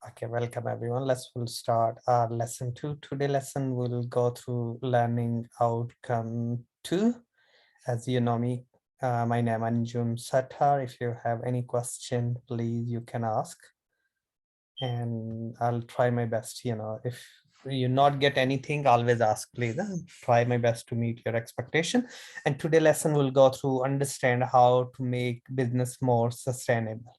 Okay, welcome everyone. We'll start our lesson 2. Today lesson will go through learning outcome 2. As you know me, my name is Anjum Sattar. If you have any question, please you can ask. And I'll try my best, if you not get anything, always ask, please. Try my best to meet your expectation. And today lesson will go through understand how to make business more sustainable.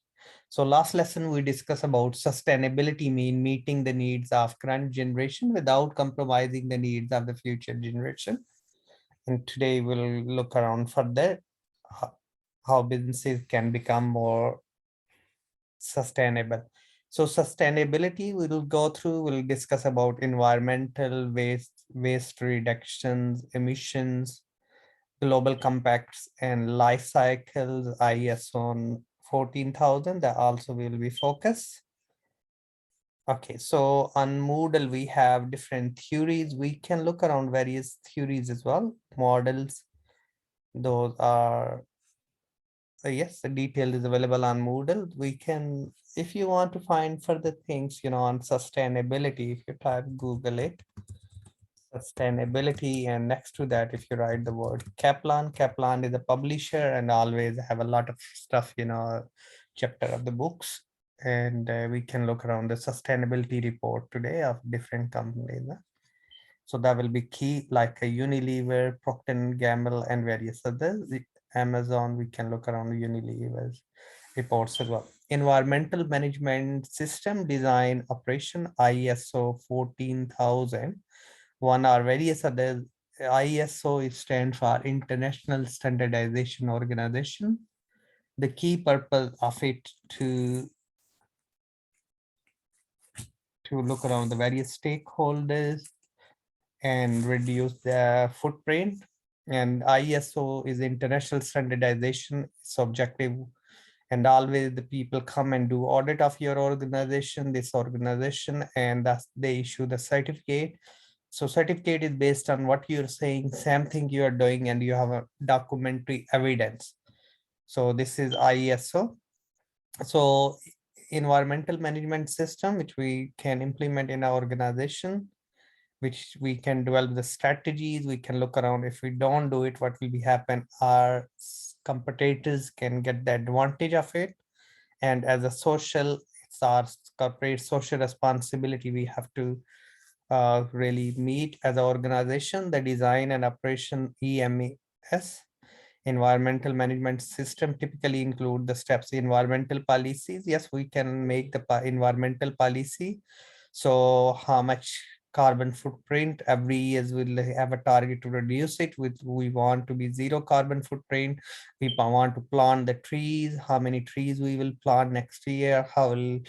So last lesson we discussed about sustainability mean meeting the needs of current generation without compromising the needs of the future generation. And today we'll look around further how businesses can become more sustainable. So sustainability we'll go through, we'll discuss about environmental waste reductions, emissions, global compacts and life cycles, ISO 14,000 that also will be focused. Okay, so on Moodle, we have different theories. We can look around various theories as well, models. Those are, yes, the detail is available on Moodle. We can, if you want to find further things, on sustainability, if you type Google it, sustainability, and next to that if you write the word Kaplan is a publisher and always have a lot of stuff, chapter of the books. And we can look around the sustainability report today of different companies. So that will be key, like a Unilever, Procter and Gamble, and various others. Amazon, we can look around Unilever's reports as well. Environmental management system design operation, ISO 14,000. One or various other. ISO stands for International Standardization Organization. The key purpose of it to look around the various stakeholders and reduce their footprint. And ISO is international standardization. It's objective, and always the people come and do audit of your organization, this organization, and thus they issue the certificate. So certificate is based on what you're saying, same thing you are doing, and you have a documentary evidence. So this is ISO. So environmental management system, which we can implement in our organization, which we can develop the strategies. We can look around. If we don't do it, what will be happen? Our competitors can get the advantage of it. And as a social, it's our corporate social responsibility. We have to really meet as an organization, the design and operation EMS. Environmental management system typically include the steps. Environmental policies, yes, we can make the environmental policy. So how much carbon footprint every year will have a target to reduce it with, we want to be zero carbon footprint. We want to plant the trees, how many trees we will plant next year, how will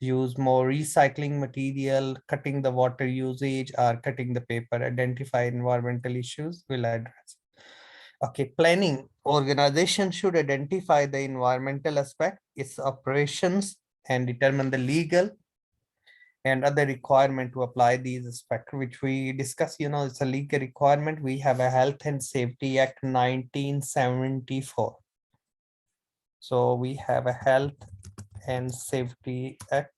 use more recycling material, cutting the water usage or cutting the paper. Identify environmental issues, will address. Okay, planning. Organization should identify the environmental aspect, its operations, and determine the legal and other requirement to apply these aspects, which we discuss. It's a legal requirement. We have a Health and Safety Act 1974. So we have a Health and Safety Act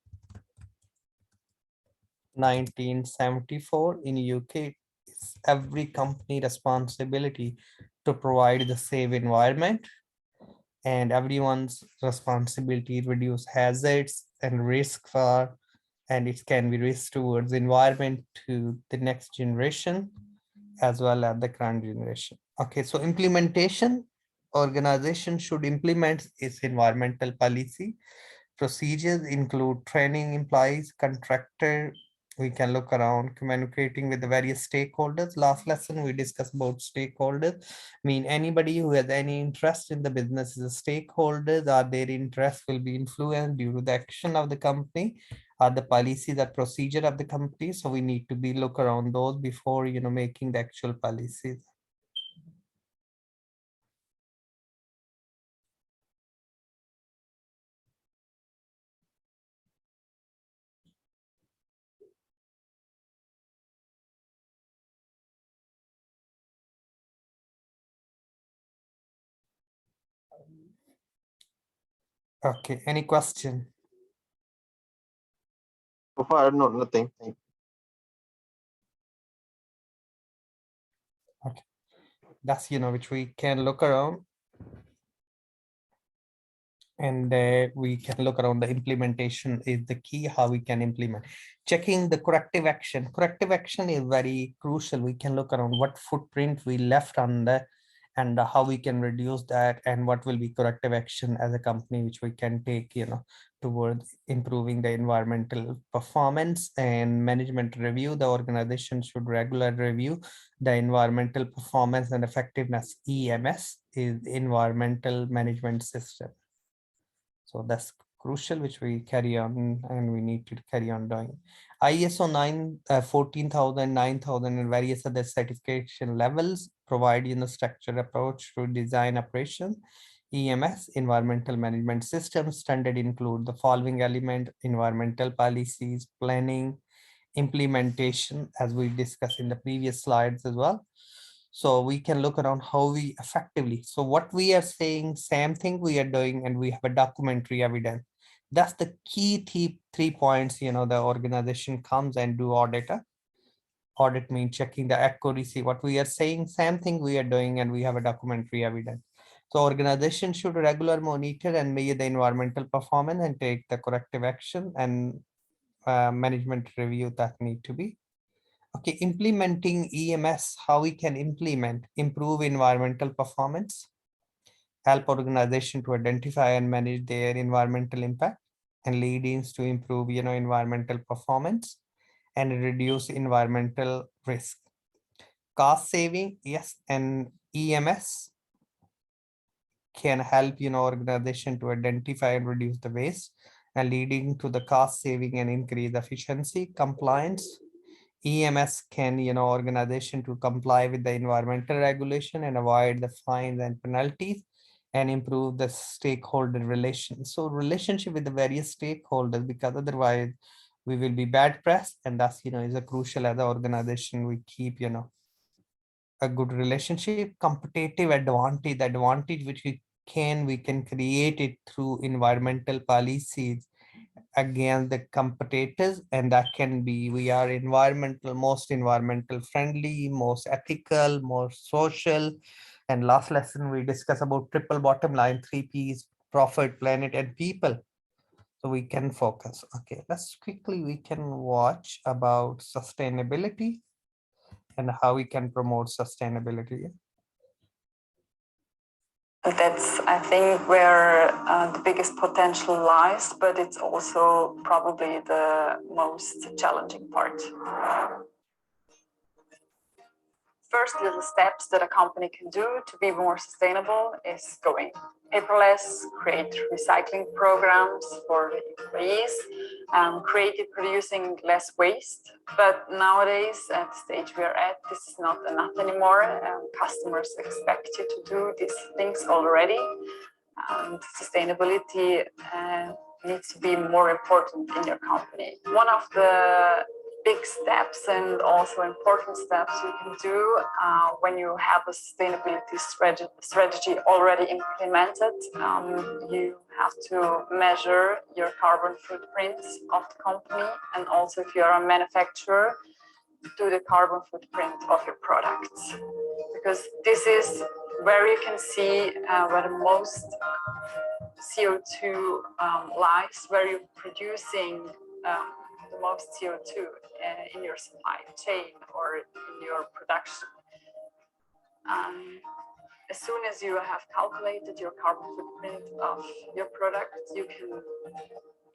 1974 in UK. It's every company responsibility to provide the safe environment, and everyone's responsibility to reduce hazards and risk for, and it can be risk towards environment to the next generation as well as the current generation. Okay, so implementation. Organization should implement its environmental policy. Procedures include training employees, contractor. We can look around communicating with the various stakeholders. Last lesson we discussed about stakeholders. Mean anybody who has any interest in the business is a stakeholders, or their interest will be influenced due to the action of the company or the policies or procedure of the company. So we need to be look around those before making the actual policies. Okay, any question? So far, no, nothing. Thank Okay, that's which we can look around, and we can look around. The implementation is the key, how we can implement. Checking the corrective action is very crucial. We can look around what footprint we left on the, and how we can reduce that, and what will be corrective action as a company which we can take towards improving the environmental performance. And management review, the organization should regularly review the environmental performance and effectiveness. EMS is environmental management system. So that's crucial, which we carry on, and we need to carry on doing. ISO 14,000, 9,000, and various other certification levels provide structured approach to design operation. EMS, environmental management systems standard, include the following element: environmental policies, planning, implementation, as we discussed in the previous slides as well. So we can look around how we effectively, so what we are saying, same thing we are doing, and we have a documentary evidence. That's the key 3 points. The organization comes and do audit. Audit means checking the accuracy. What we are saying, same thing we are doing, and we have a documentary evidence. So organization should regularly monitor and measure the environmental performance and take the corrective action, and management review that need to be. Okay, implementing EMS, how we can improve environmental performance, help organization to identify and manage their environmental impact, and leadings to improve, environmental performance and reduce environmental risk. Cost saving, yes, and EMS can help, organization to identify and reduce the waste, and leading to the cost saving and increase efficiency. Compliance, EMS can, organization to comply with the environmental regulation and avoid the fines and penalties, and improve the stakeholder relations. So relationship with the various stakeholders, because otherwise we will be bad press, and that's, is a crucial as an organization. We keep, a good relationship. Competitive advantage, the advantage which we can create it through environmental policies against the competitors, and that can be, we are most environmental friendly, most ethical, more social. And last lesson we discuss about triple bottom line, 3 Ps: profit, planet, and people. So we can focus. Okay, let's quickly, we can watch about sustainability and how we can promote sustainability. That's, I think, where the biggest potential lies, but it's also probably the most challenging part. First little steps that a company can do to be more sustainable is going paperless, create recycling programs for employees, creative producing less waste. But nowadays, at the stage we are at, this is not enough anymore. Customers expect you to do these things already. Sustainability needs to be more important in your company. One of the big steps and also important steps you can do when you have a sustainability strategy already implemented, you have to measure your carbon footprint of the company, and also if you're a manufacturer, do the carbon footprint of your products, because this is where you can see where the most CO2 lies, where you're producing the most CO2 in your supply chain or in your production. As soon as you have calculated your carbon footprint of your product, you can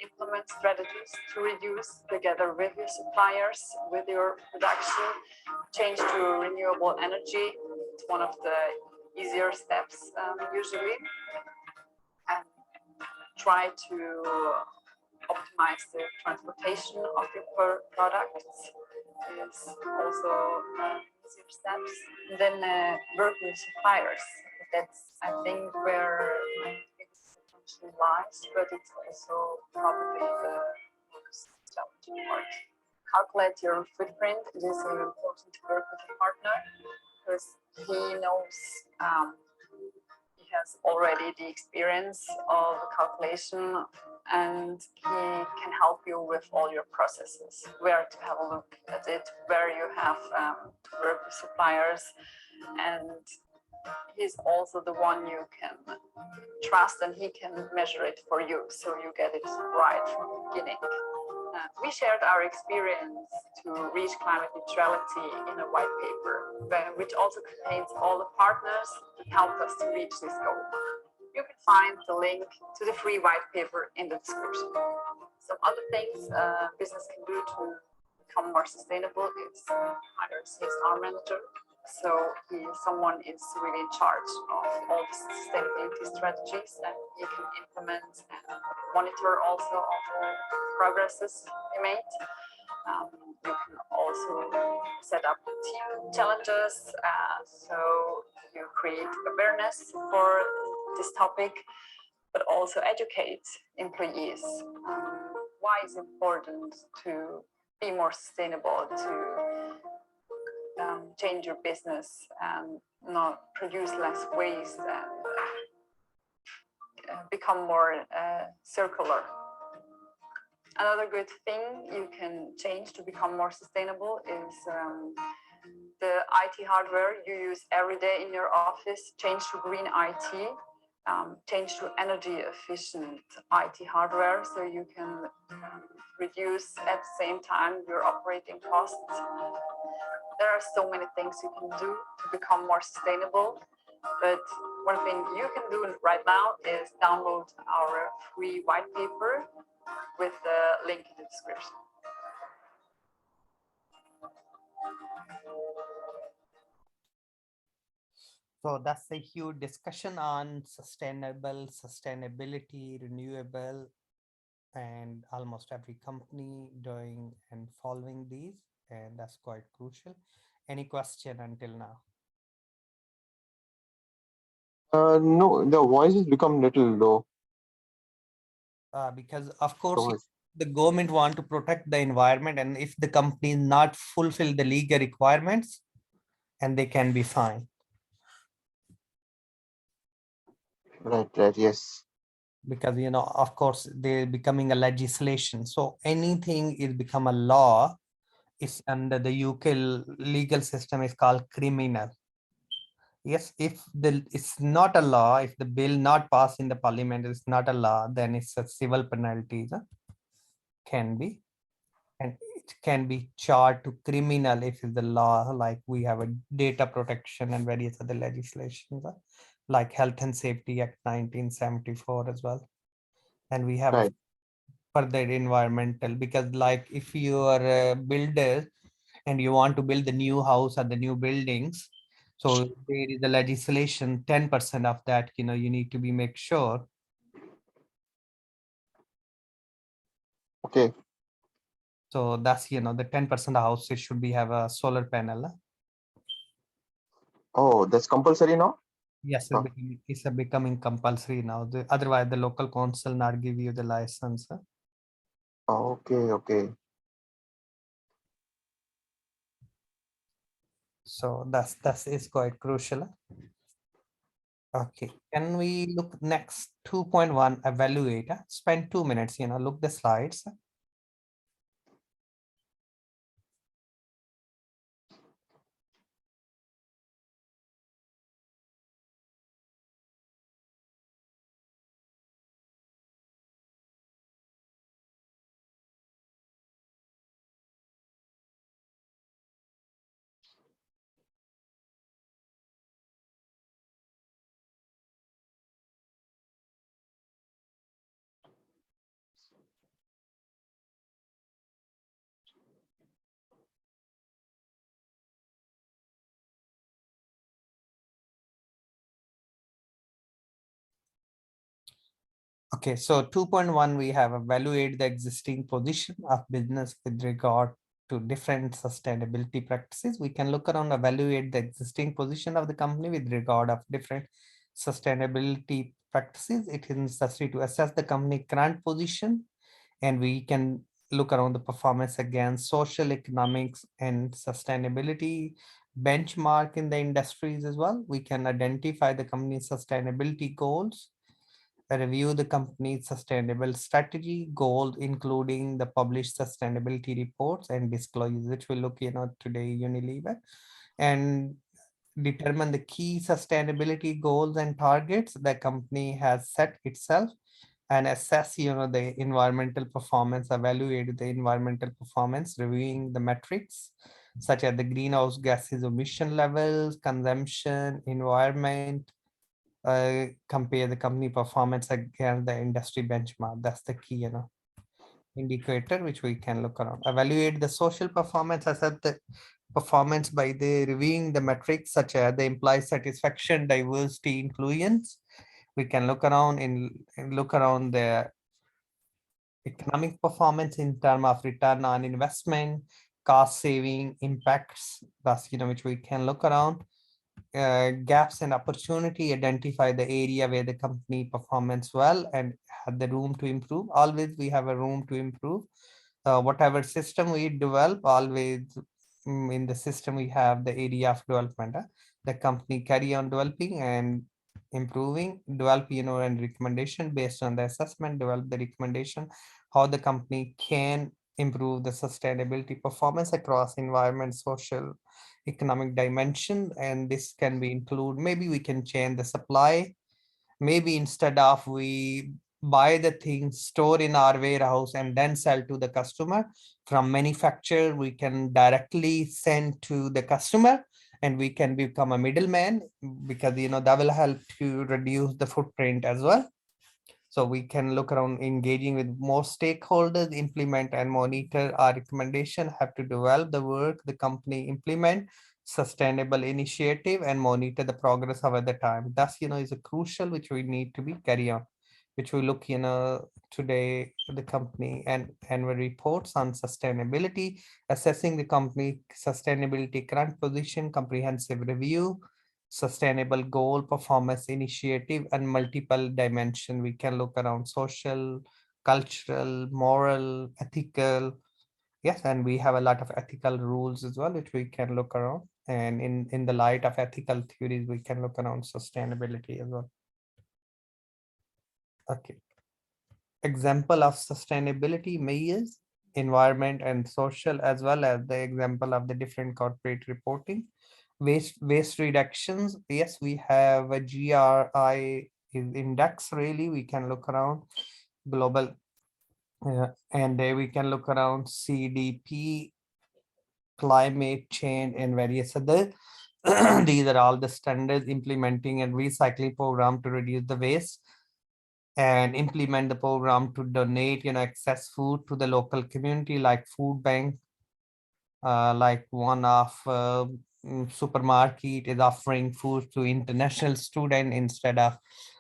implement strategies to reduce together with your suppliers, with your production, change to renewable energy. It's one of the easier steps usually. And try to optimize the transportation of your products is also easier steps. And then work with suppliers. That's, I think, where my biggest potential lies, but it's also probably the most challenging part. Calculate your footprint. It is important to work with a partner because he knows, he has already the experience of calculation, and he can help you with all your processes, where to have a look at it, where you have to work with suppliers, and he's also the one you can trust, and he can measure it for you so you get it right from the beginning. We shared our experience to reach climate neutrality in a white paper, which also contains all the partners that helped us to reach this goal. You can find the link to the free white paper in the description. Some other things business can do to become more sustainable is hire a CSR manager. So someone is really in charge of all the sustainability strategies, and you can implement and monitor also all the progresses you made. You can also set up team challenges, so you create awareness for this topic, but also educate employees. Why it's important to be more sustainable, to change your business and not produce less waste and become more circular. Another good thing you can change to become more sustainable is the IT hardware you use every day in your office. Change to green IT, change to energy efficient IT hardware so you can reduce at the same time your operating costs. There are so many things you can do to become more sustainable, but one thing you can do right now is download our free white paper with the link in the description. So that's a huge discussion on sustainability, renewable, and almost every company doing and following these, and that's quite crucial. Any question until now? No, the voice has become little low. Because of course So the government want to protect the environment, and if the company not fulfill the legal requirements, and they can be fined. right, yes. Because of course they're becoming a legislation, so anything is become a law is under the UK legal system is called criminal. Yes, if it's not a law, if the bill not passed in the parliament is not a law, then it's a civil penalty can be, and it can be charged to criminal if it's the law, like we have a data protection and various other legislations like Health and Safety Act 1974 as well. And we have Right. further environmental, because like if you are a builder and you want to build the new house or the new buildings, so there is a legislation 10% of that you need to be make sure. Okay. So that's the 10% of houses should be have a solar panel. Oh, that's compulsory now? Yes, Oh. it's a becoming compulsory now. Otherwise the local council not give you the license. Okay. So that is quite crucial. Okay, can we look next 2.1 evaluate? Spend 2 minutes, look the slides. Okay, so 2.1, we have evaluate the existing position of business with regard to different sustainability practices. We can look around, evaluate the existing position of the company with regard of different sustainability practices. It is necessary to assess the company current position, and we can look around the performance against social, economics, and sustainability benchmark in the industries as well. We can identify the company's sustainability goals, review the company's sustainable strategy goals, including the published sustainability reports and disclosures, which we'll look today Unilever, and determine the key sustainability goals and targets the company has set itself, and assess the environmental performance, evaluate the environmental performance, reviewing the metrics such as the greenhouse gases emission levels, consumption, environment, compare the company performance against the industry benchmark. That's the key indicator which we can look around. Evaluate the social performance, assess the performance by the reviewing the metrics such as the employee satisfaction, diversity, inclusions. We can look around the economic performance in terms of return on investment, cost saving impacts. That's which we can look around. Gaps and opportunity, identify the area where the company performance well and have the room to improve. Always we have a room to improve. Whatever system we develop, always in the system we have the area of development. The company carry on developing and improving, develop and recommendation based on the assessment, develop the recommendation how the company can improve the sustainability performance across environment, social, economic dimension. And this can be include, maybe we can change the supply, maybe instead of we buy the things, store in our warehouse and then sell to the customer, from manufacturer we can directly send to the customer, and we can become a middleman, because that will help to reduce the footprint as well. So we can look around engaging with more stakeholders, implement and monitor our recommendation, have to develop the work, the company implement sustainable initiative and monitor the progress over the time. That's, is a crucial, which we need to be carry on, which we look, today the company and annual reports on sustainability, assessing the company sustainability current position, comprehensive review, sustainable goal, performance initiative, and multiple dimension. We can look around social, cultural, moral, ethical. Yes, and we have a lot of ethical rules as well, which we can look around. And in the light of ethical theories, we can look around sustainability as well. Okay. Example of sustainability measures, environment and social, as well as the example of the different corporate reporting. Waste reductions. Yes, we have a GRI index, really. We can look around global, and we can look around CDP, climate change, and various other. These are all the standards. Implementing and recycling program to reduce the waste, and implement the program to donate excess food to the local community, like food bank, like one of supermarket is offering food to international student. Instead of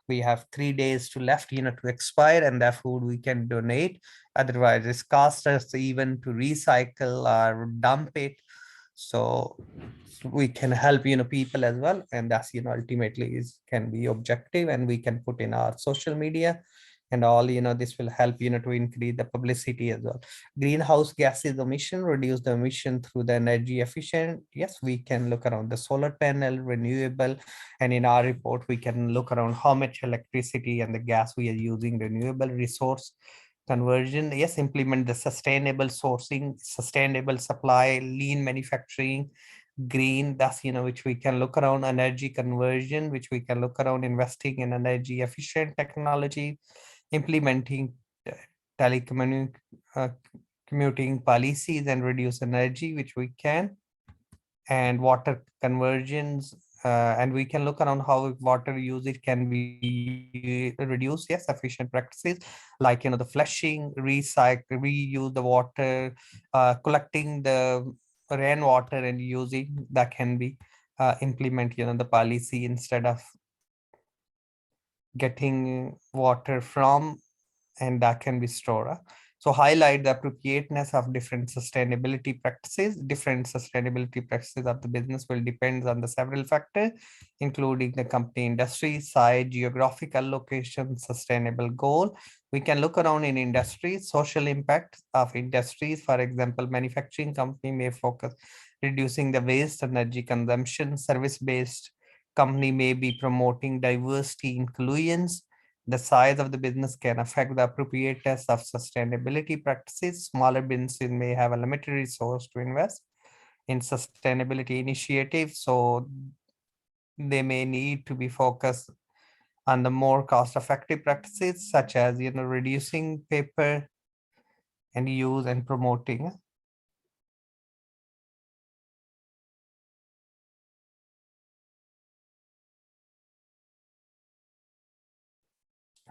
we have 3 days to left to expire, and that food we can donate, otherwise it's cost us even to recycle or dump it. So we can help people as well, and that's ultimately is can be objective, and we can put in our social media and all. This will help to increase the publicity as well. Greenhouse gases emission, reduce the emission through the energy efficient. Yes, we can look around the solar panel, renewable, and in our report we can look around how much electricity and the gas we are using, renewable resource conversion. Yes, implement the sustainable sourcing, sustainable supply, lean manufacturing, green. That's which we can look around energy conversion, which we can look around investing in energy efficient technology, implementing telecommuting commuting policies and reduce energy, which we can, and water conversions. And we can look around how water usage can be reduced. Yes, efficient practices like the flushing, recycle, reuse the water, collecting the rainwater and using that can be implement the policy instead of getting water from, and that can be stored. So highlight the appropriateness of different sustainability practices. Different sustainability practices of the business will depend on the several factors, including the company industry, size, geographical location, sustainable goal. We can look around in industries, social impact of industries. For example, manufacturing company may focus reducing the waste, energy consumption. Service-based company may be promoting diversity, inclusions. The size of the business can affect the appropriateness of sustainability practices. Smaller businesses may have a limited resource to invest in sustainability initiatives, so they may need to be focused on the more cost-effective practices, such as reducing paper and use and promoting.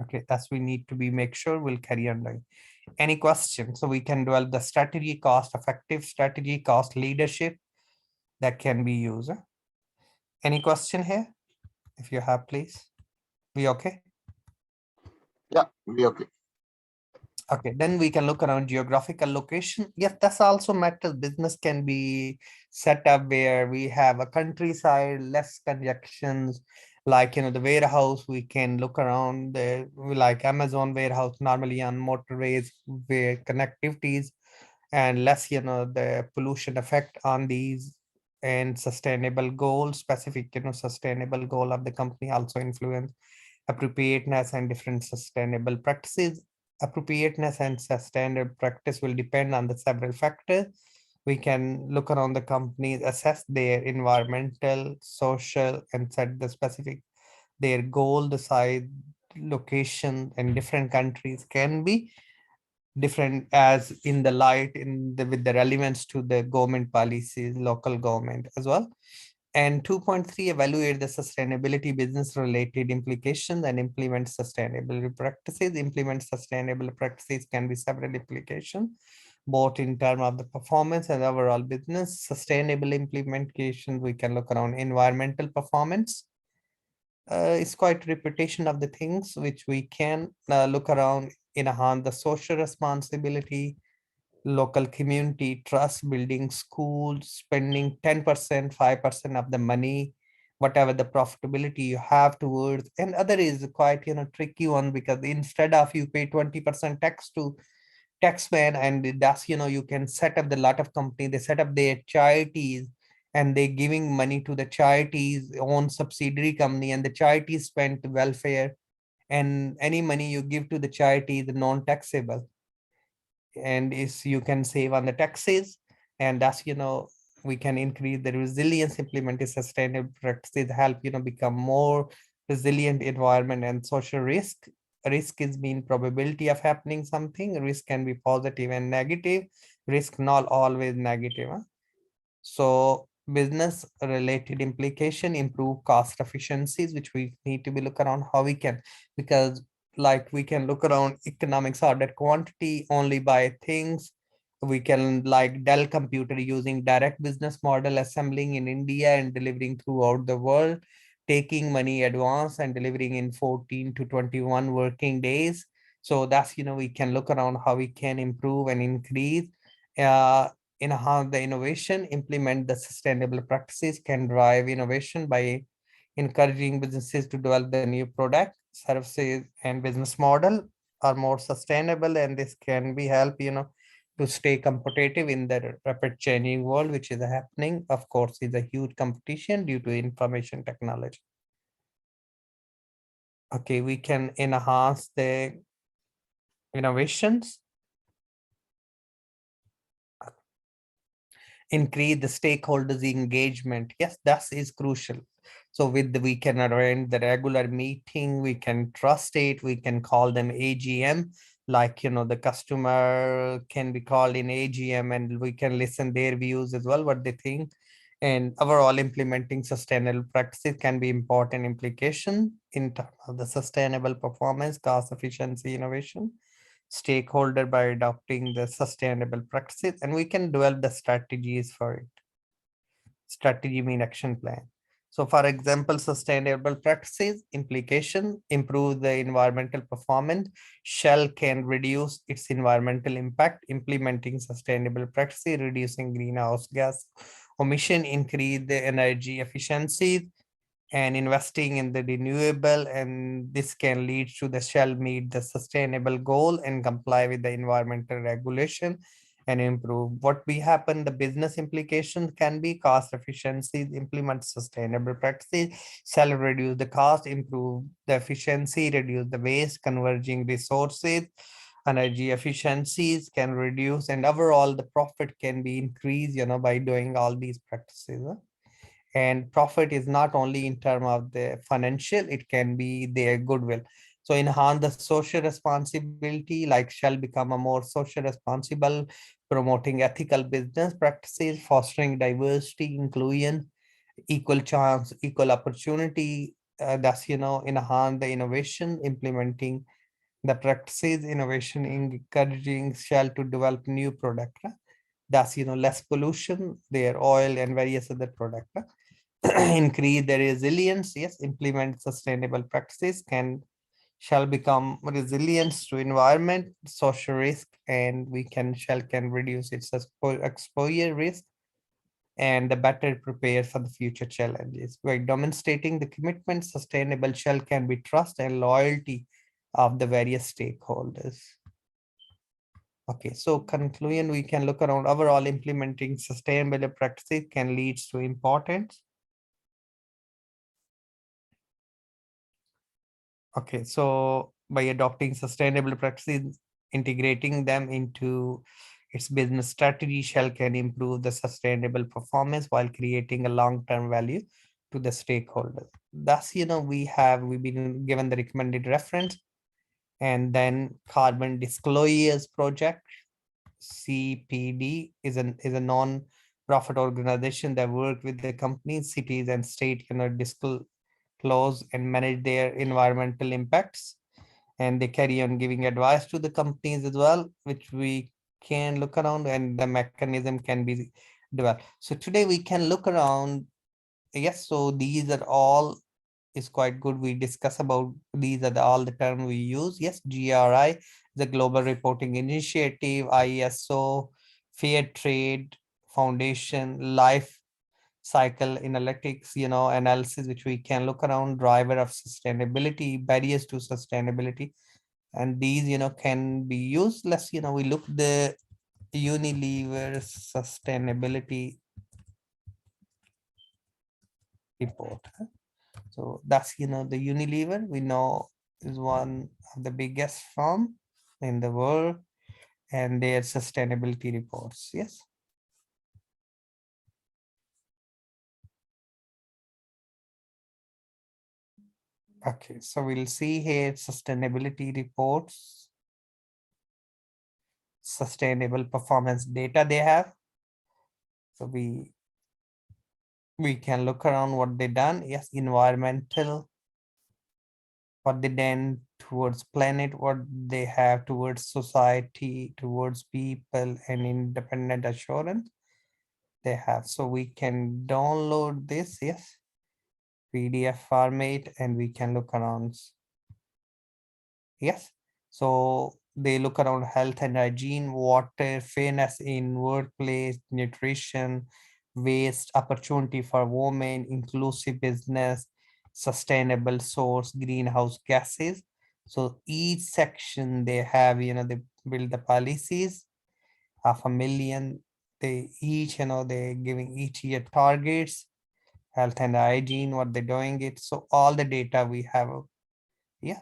Okay, that's we need to be make sure we'll carry on doing. Any questions? So we can develop the strategy, cost-effective strategy, cost leadership that can be used. Any question here? If you have, please. We okay? Yeah, we okay. Okay, then we can look around geographical location. Yes, that's also matters. Business can be set up where we have a countryside, less congestions, like the warehouse. We can look around the like Amazon warehouse normally on motorways where connectivities and less the pollution effect on these, and sustainable goal, specific sustainable goal of the company also influence appropriateness and different sustainable practices. Appropriateness and sustainable practice will depend on the several factors. We can look around the companies, assess their environmental, social, and set the specific their goal, the size, location, and different countries can be different as in the light with the relevance to the government policies, local government as well. And 2.3, evaluate the sustainability business related implications and implement sustainable practices. Implement sustainable practices can be several implications, both in terms of the performance and overall business. Sustainable implementation, we can look around environmental performance. It's quite repetition of the things which we can look around enhance the social responsibility, local community trust building, schools spending 10%, 5% of the money, whatever the profitability you have towards. And other is quite tricky one, because instead of you pay 20% tax to taxman, and that's you can set up the lot of company, they set up their charities and they giving money to the charities own subsidiary company, and the charity spent welfare, and any money you give to the charity is non-taxable, and is you can save on the taxes. And that's we can increase the resilience. Implement sustainable practices help become more resilient environment and social risk. Risk is mean probability of happening something. Risk can be positive and negative. Risk not always negative, huh? So business related implication, improve cost efficiencies, which we need to be look around how we can, because like we can look around economics order quantity, only buy things. We can like Dell computer using direct business model, assembling in India and delivering throughout the world, taking money advance and delivering in 14 to 21 working days. So that's we can look around how we can improve and increase. Uh, Enhance the innovation, implement the sustainable practices, can drive innovation by encouraging businesses to develop the new product, services, and business model are more sustainable, and this can be help to stay competitive in the rapid changing world which is happening. Of course, is a huge competition due to information technology. Okay, we can enhance the innovations, increase the stakeholders engagement. Yes, that is crucial. So we can arrange the regular meeting, we can trust it, we can call them AGM, like the customer can be called in AGM and we can listen their views as well, what they think. And overall implementing sustainable practices can be important implication in terms of the sustainable performance, cost efficiency, innovation, stakeholder by adopting the sustainable practices, and we can develop the strategies for it. Strategy mean action plan. So for example, sustainable practices implication, improve the environmental performance. Shell can reduce its environmental impact, implementing sustainable practices, reducing greenhouse gas emission, increase the energy efficiency, and investing in the renewable, and this can lead to the Shell meet the sustainable goal and comply with the environmental regulation and improve. What we happen, the business implications can be cost efficiencies, implement sustainable practices, shall reduce the cost, improve the efficiency, reduce the waste, converging resources, energy efficiencies can reduce, and overall the profit can be increased, by doing all these practices. And profit is not only in terms of the financial, it can be their goodwill. So enhance the social responsibility, like shall become a more social responsible, promoting ethical business practices, fostering diversity, inclusion, equal chance, equal opportunity. That's, enhance the innovation, implementing the practices, innovation, encouraging shall to develop new product. That's, less pollution, their oil and various other product. Increase the resilience, yes, implement sustainable practices can shall become resilience to environment, social risk, and we can reduce its exposure risk, and the better prepare for the future challenges. By demonstrating the commitment, sustainable shall can be trust and loyalty of the various stakeholders. Okay, so conclusion, we can look around overall implementing sustainable practices can lead to importance. Okay, so by adopting sustainable practices, integrating them into its business strategy, Shell can improve the sustainable performance while creating a long-term value to the stakeholders. Thus, we've been given the recommended reference, and then Carbon Disclosures Project, CPD, is a non-profit organization that work with the companies, cities, and state, disclose and manage their environmental impacts, and they carry on giving advice to the companies as well, which we can look around, and the mechanism can be developed. So today we can look around. Yes, so these are all is quite good. We discuss about these are all the term we use. Yes, GRI, the Global Reporting Initiative, ISO, Fair Trade Foundation, Life Cycle Analytics, analysis, which we can look around, driver of sustainability, barriers to sustainability, and these, can be used. Let's, we look the Unilever sustainability report. So that's, the Unilever, we know, is one of the biggest firm in the world, and their sustainability reports. Yes. Okay, so we'll see here sustainability reports, sustainable performance data they have. So we can look around what they done. Yes, environmental, what they done towards planet, what they have towards society, towards people, and independent assurance they have. So we can download this, yes, PDF format, and we can look around. Yes, so they look around health and hygiene, water, fairness in workplace, nutrition, waste, opportunity for women, inclusive business, sustainable source, greenhouse gases. So each section they have, they build the policies of 1 million. They each, they giving each year targets, health and hygiene, what they're doing it. So all the data we have, yeah,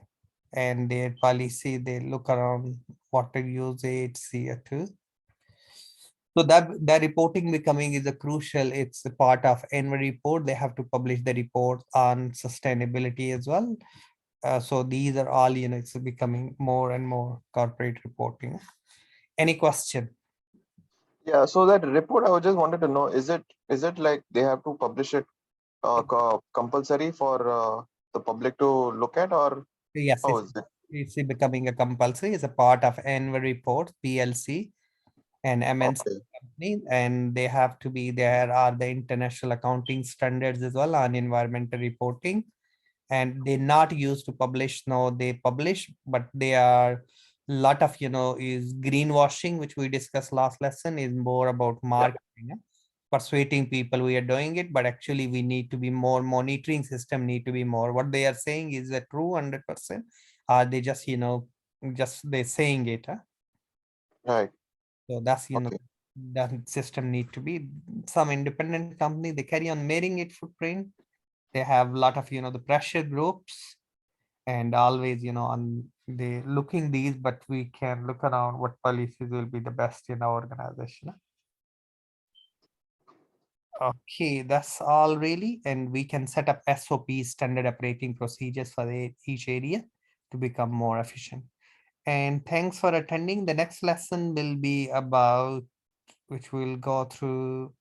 and their policy, they look around water usage, CO2. So that reporting becoming is a crucial, it's a part of annual report. They have to publish the report on sustainability as well. So these are all, it's becoming more and more corporate reporting. Any question? Yeah, so that report I just wanted to know, is it like they have to publish it compulsory for the public to look at, or Yes, how is it? it's becoming a compulsory. It's a part of annual report, PLC and MNC Okay, company, and they have to be, there are the international accounting standards as well on environmental reporting, and they're not used to publish. No, they publish, but they are lot of, is greenwashing, which we discussed last lesson, is more about yeah, marketing, persuading people we are doing it, but actually we need to be more, monitoring system need to be more. What they are saying is that true 100%, are they just, just they saying it, huh? right. So that's, Okay. that system need to be some independent company, they carry on marrying it footprint. They have a lot of, the pressure groups and always, on they looking these, but we can look around what policies will be the best in our organization. Okay, that's all really, and we can set up SOPs, standard operating procedures for each area to become more efficient. And thanks for attending. The next lesson will be about, which we'll go through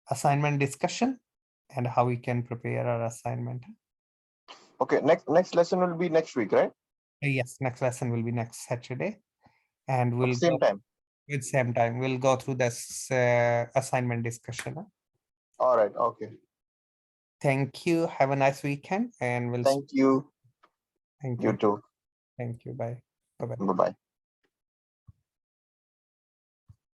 assignment discussion and how we can prepare our assignment. Okay. Next lesson will be next week, right? Yes, next lesson will be next Saturday. And we'll Same go time. with same time. We'll go through this assignment discussion. All right. Okay. Thank you. Have a nice weekend and we'll Thank you. thank You you. too. Thank you. Bye. Bye-bye. Bye bye.